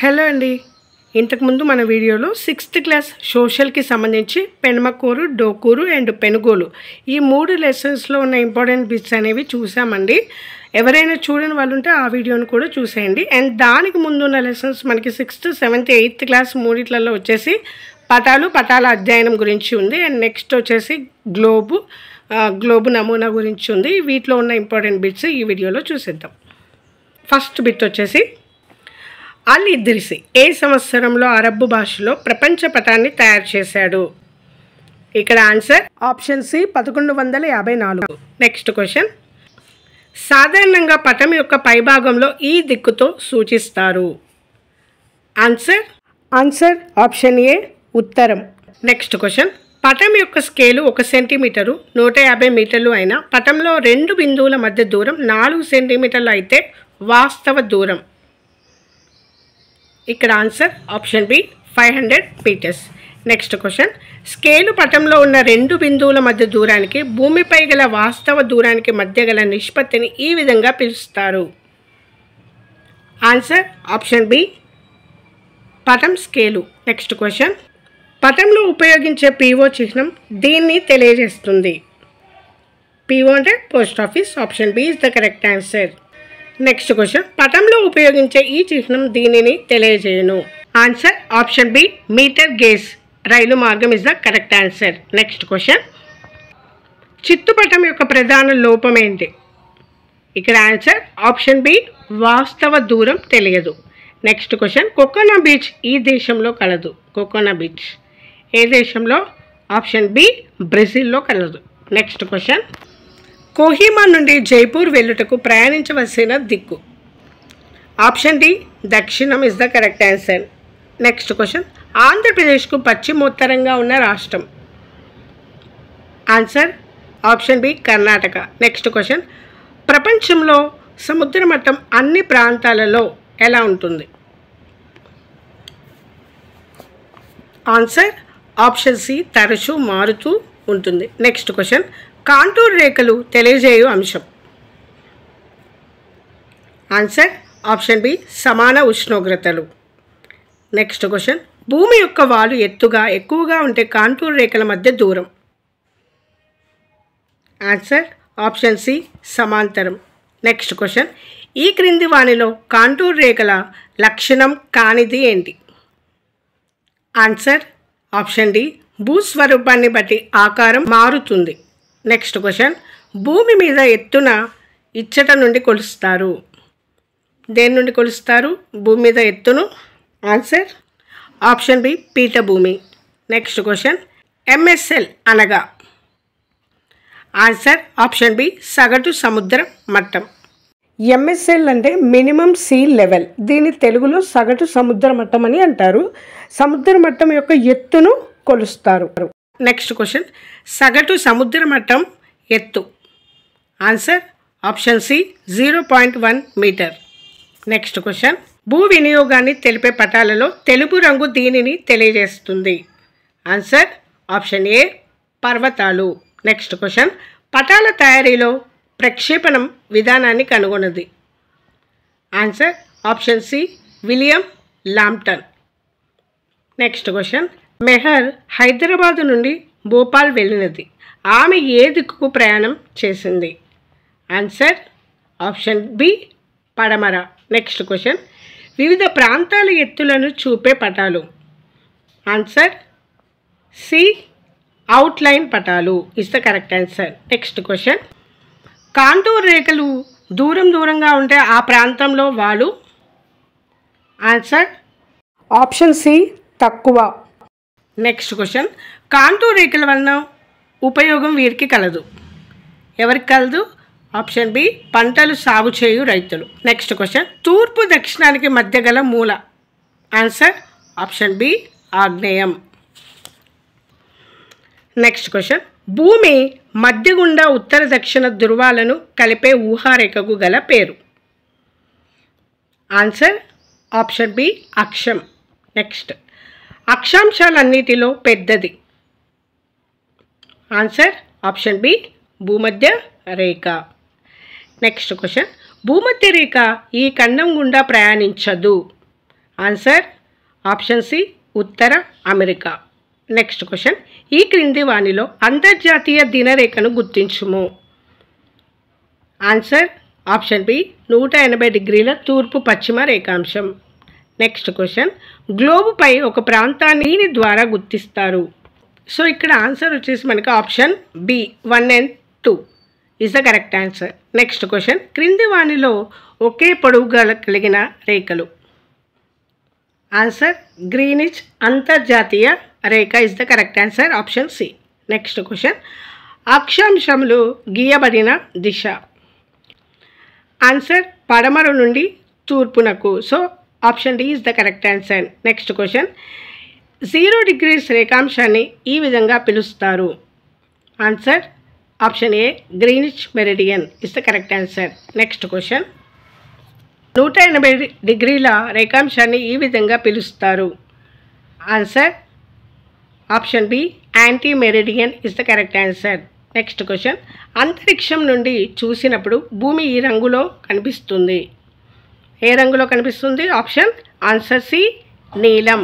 Hello అండి. ఇంతకుముందు మన వీడియోలో 6th క్లాస్ సోషల్కి సంబంధించి పెనమకూరు, డోకూరు అండ్ పెనుగోలు ఈ 3 లెసన్స్లో ఉన్న ఇంపార్టెంట్ బిట్స్ అనేవి చూసామండి. ఎవరైనా చూడని వాళ్ళు ఉంటే ఆ వీడియోని కూడా చూసేయండి. అండ్ దానికి ముందు ఉన్న లెసన్స్ మనకి 6th, 7th, 8th క్లాస్ మూడిట్లలో వచ్చేసి పటాల అధ్యయనం గురించి ఉంది. అండ్ నెక్స్ట్ వచ్చేసి గ్లోబు నమూనా గురించి ఉంది. వీటిలో ఉన్న ఇంపార్టెంట్ బిట్స్ ఈ వీడియోలో చూసేద్దాం. ఫస్ట్ బిట్ వచ్చేసి అల్ ఇద్రిసి ఏ సంవత్సరంలో అరబ్బు భాషలో ప్రపంచ పటాన్ని తయారు చేశాడు? ఇక్కడ answer option C 1154. Next question, సాధారణంగా పటం యొక్క పైభాగంలో ఈ దిక్కుతో సూచిస్తారు. ఆన్సర్ ఆప్షన్ ఏ ఉత్తరం. నెక్స్ట్ క్వశ్చన్, పటం యొక్క స్కేలు 1 సెంటీమీటరు 150 మీటర్లు అయినా పటంలో 2 బిందువుల మధ్య దూరం 4 సెంటీమీటర్లు అయితే వాస్తవ దూరం. ఇక్కడ answer option B 500 meters. Next question, scale పటంలో ఉన్న 2 బిందువుల మధ్య దూరానికి భూమిపై గల వాస్తవ దూరానికి మధ్య గల నిష్పత్తిని ఈ విధంగా పిలుస్తారు. ఆన్సర్ ఆప్షన్ బి పటం స్కేలు. నెక్స్ట్ క్వశ్చన్, పటంలో ఉపయోగించే పిఓ చిహ్నం దీన్ని తెలియజేస్తుంది. పిఓ అంటే post office. Option B is the correct answer. Next question, పటంలో ఉపయోగించే ఈ చిహ్నం దీనిని తెలియజేయను. Answer option B metre gauge rail మార్గం is the correct answer. Next question, చిత్తుపటం యొక్క ప్రధాన లోపం ఏంటి? ఇక్కడ ఆన్సర్ ఆప్షన్ బి వాస్తవ దూరం తెలియదు. నెక్స్ట్ క్వశ్చన్, కొకోనా బీచ్ ఈ దేశంలో కలదు. కొకోనా బీచ్ ఏ దేశంలో? ఆప్షన్ బి బ్రెజిల్లో కలదు. నెక్స్ట్ క్వశ్చన్, కోహిమా నుండి జైపూర్ వెళ్ళుటకు ప్రయాణించవలసిన దిక్కు? ఆప్షన్ డి దక్షిణం is the correct answer. Next question, ఆంధ్రప్రదేశ్కు పశ్చిమోత్తరంగా ఉన్న రాష్ట్రం? Answer option B Karnataka. Next question, ప్రపంచంలో సముద్ర మట్టం అన్ని ప్రాంతాలలో ఎలా ఉంటుంది? ఆన్సర్ ఆప్షన్ సి తరచూ మారుతూ ఉంటుంది. నెక్స్ట్ క్వశ్చన్, కాంటూర్ రేఖలు తెలియజేయు అంశం? ఆన్సర్ ఆప్షన్ బి సమాన ఉష్ణోగ్రతలు. నెక్స్ట్ క్వశ్చన్, భూమి యొక్క వాలు ఎక్కువగా ఉంటే కాంటూర్ రేఖల మధ్య దూరం? ఆన్సర్ ఆప్షన్ సి సమాంతరం. నెక్స్ట్ క్వశ్చన్, ఈ క్రింది వానిలో కాంటూర్ రేఖల లక్షణం కానిది ఏంటి? ఆన్సర్ ఆప్షన్ డి భూస్వరూపాన్ని బట్టి ఆకారం మారుతుంది. నెక్స్ట్ క్వశ్చన్, భూమి మీద ఎత్తున ఇచ్చట నుండి కొలుస్తారు. దేని నుండి కొలుస్తారు భూమి మీద ఎత్తును? ఆన్సర్ ఆప్షన్ బి పీఠభూమి. నెక్స్ట్ క్వశ్చన్, ఎంఎస్ఎల్ అనగా? ఆన్సర్ ఆప్షన్ బి సగటు సముద్ర మట్టం. ఎంఎస్ఎల్ అంటే మినిమం సీ లెవెల్. దీని తెలుగులో సగటు సముద్ర మట్టం అని అంటారు. సముద్ర మట్టం యొక్క ఎత్తును కొలుస్తారు. నెక్స్ట్ క్వశ్చన్, సగటు సముద్ర మట్టం ఎత్తు? Answer option C 0.1 meter. Next question, భూ వినియోగాన్ని తెలిపే పటాలలో తెలుపు రంగు దీనిని తెలియజేస్తుంది? ఆన్సర్ ఆప్షన్ ఏ పర్వతాలు. నెక్స్ట్ క్వశ్చన్, పటాల తయారీలో ప్రక్షేపణం విధానాన్ని కనుగొన్నది? Answer option C William Lampton. Next question, Mehar Hyderabad నుండి భోపాల్ వెళ్ళినది. ఆమె ఏ దిక్కుకు ప్రయాణం చేసింది? ఆన్సర్ ఆప్షన్ బి పడమర. నెక్స్ట్ క్వశ్చన్, వివిధ ప్రాంతాల ఎత్తులను చూపే పటాలు? ఆన్సర్ సి అవుట్లైన్ పటాలు is the correct answer. Next question, contour రేఖలు దూరంగా ఉంటే ఆ ప్రాంతంలో వాలు? ఆన్సర్ ఆప్షన్ సి తక్కువ. నెక్స్ట్ క్వశ్చన్, కాంటూర్ రేఖల వలన ఉపయోగం వీరికి కలదు? ఎవరికి కలదు? ఆప్షన్ బి పంటలు సాగు చేయు రైతులు. నెక్స్ట్ క్వశ్చన్, తూర్పు దక్షిణానికి మధ్య గల మూల? ఆన్సర్ ఆప్షన్ బి ఆగ్నేయం. నెక్స్ట్ క్వశ్చన్, భూమి మధ్య గుండా ఉత్తర దక్షిణ ధృవాలను కలిపే ఊహారేఖకు గల పేరు? ఆన్సర్ ఆప్షన్ బి అక్షం. నెక్స్ట్, అక్షాంశాలన్నిటిలో పెద్దది? ఆన్సర్ ఆప్షన్ బి భూమధ్య రేఖ. నెక్స్ట్ క్వశ్చన్, భూమధ్య రేఖ ఈ ఖండం గుండా ప్రయాణించదు? ఆన్సర్ ఆప్షన్ సి ఉత్తర అమెరికా. నెక్స్ట్ క్వశ్చన్, ఈ క్రింది వానిలో అంతర్జాతీయ దినరేఖను గుర్తించుము. ఆన్సర్ ఆప్షన్ బి 180 డిగ్రీల తూర్పు పశ్చిమ రేఖాంశం. నెక్స్ట్ క్వశ్చన్, గ్లోబుపై ఒక ప్రాంతాన్ని దీని ద్వారా గుర్తిస్తారు. సో ఇక్కడ ఆన్సర్ వచ్చేసి మనకి option B 1 and 2 is the correct answer. Next question, క్రింది వానిలో ఒకే పొడవు కలిగిన రేఖలు. ఆన్సర్ గ్రీనిచ్ అంతర్జాతీయ రేఖ is the correct answer, option C. Next question, అక్షాంశములు గీయబడిన దిశ. ఆన్సర్ పడమర నుండి తూర్పునకు. So option D is the correct answer. Next question, 0 degrees రేఖాంశాన్ని ఈ విధంగా పిలుస్తారు. Answer option A Greenwich meridian is the correct answer. Next question, 180 డిగ్రీల రేఖాంశాన్ని ఈ విధంగా పిలుస్తారు. Answer option B anti meridian is the correct answer. Next question, అంతరిక్షం నుండి చూసినప్పుడు భూమి ఈ రంగులో కనిపిస్తుంది. ఏ రంగులో కనిపిస్తుంది? ఆప్షన్ ఆన్సర్ సి నీలం.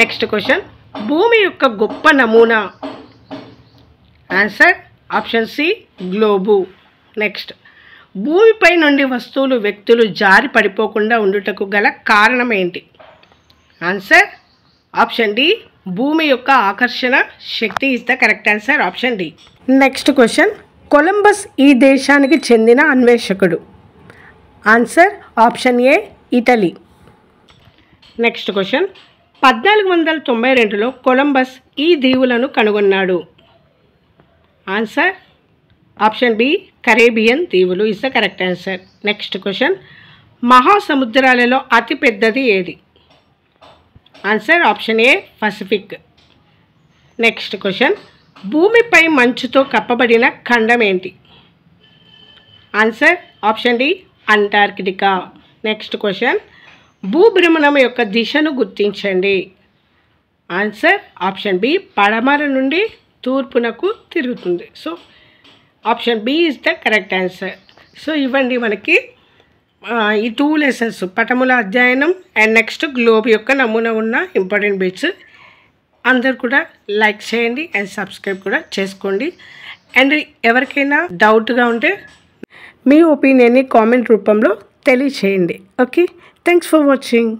నెక్స్ట్ క్వశ్చన్, భూమి యొక్క గొప్ప నమూనా. Answer option C globe. Next, భూమిపై నుండి వస్తువులు వ్యక్తులు జారి పడిపోకుండా ఉండుటకు గల కారణం ఏంటి? ఆన్సర్ ఆప్షన్ డి భూమి యొక్క ఆకర్షణ శక్తి is the correct answer, option D. Next question, Columbus ఈ దేశానికి చెందిన అన్వేషకుడు. Answer option A Italy. Next question, 1492లో కొలంబస్ ఈ దీవులను కనుగొన్నాడు. ఆన్సర్ ఆప్షన్ బి కరేబియన్ దీవులు is the correct answer. Next question, మహాసముద్రాలలో అతిపెద్దది ఏది? Answer option A Pacific. Next question, భూమిపై మంచుతో కప్పబడిన ఖండం ఏంటి? Answer option D Antarctica. Next question, భూభ్రమణం యొక్క దిశను గుర్తించండి. ఆన్సర్ ఆప్షన్ బి పడమర నుండి తూర్పునకు తిరుగుతుంది. So option B is the correct answer. So ఇవ్వండి మనకి ఈ 2 లెసన్స్, పటముల అధ్యయనం అండ్ నెక్స్ట్ గ్లోబ్ యొక్క నమూనా ఉన్న ఇంపార్టెంట్ బిట్స్. అందరు కూడా లైక్ చేయండి అండ్ సబ్స్క్రైబ్ కూడా చేసుకోండి. అండ్ ఎవరికైనా డౌట్గా ఉంటే మీ ఒపీనియన్ని కామెంట్ రూపంలో తెలియచేయండి. Okay, thanks for watching.